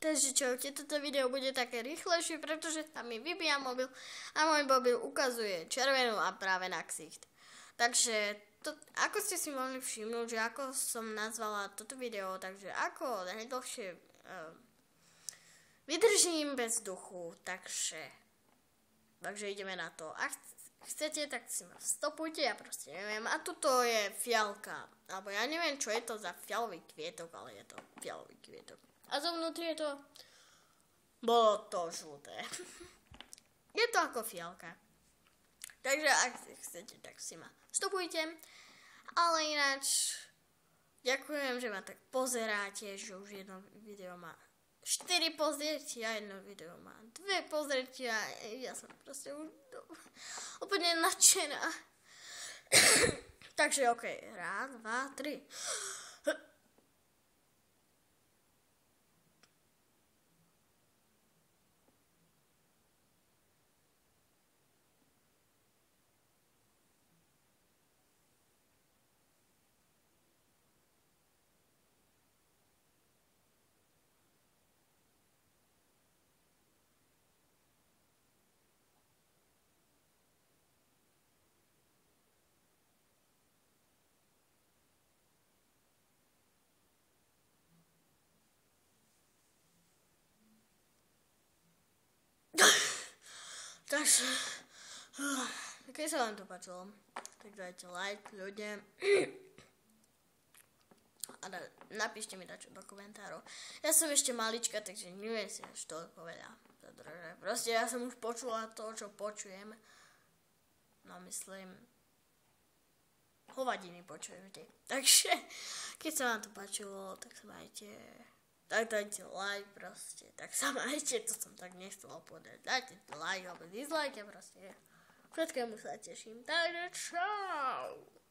Takže čaute, toto video bude také rýchlejšie, pretože sa mi vybíja mobil a môj mobil ukazuje červenú a práve na ksicht. Takže, ako ste si mohli všimnúť, že ako som nazvala toto video, takže ako najdlhšie vydržím bez vzduchu, takže ideme na to. Ak chcete, tak si ma stopujte, ja proste neviem. A tuto je fialka, alebo ja neviem, čo je to za fialový kvietok, ale je to fialový kvietok. A zovnútri je to, bolo to žlté. Je to ako fialka. Takže ak chcete, tak si ma stopujte. Ale ináč, ďakujem, že ma tak pozeráte, že už jedno video má 4 pozrietia, jedno video má 2 pozrietia. Ja som proste už úplne nadšená. Takže ok, 1, 2, 3. Takže, keď sa vám to páčilo, tak dajte like, ľudia. A napíšte mi dačo do komentárov. Ja som ešte malička, takže neviem si až toľko veľa zadržať. Proste ja som už počula to, čo počujem. No myslím, hovadiny počujem vždy. Takže, keď sa vám to páčilo, tak sa majte. Tak dajte like proste, tak sa majte, to som tak nechcela povedať. Dajte like alebo dislike, proste všetkému sa teším. Takže čau!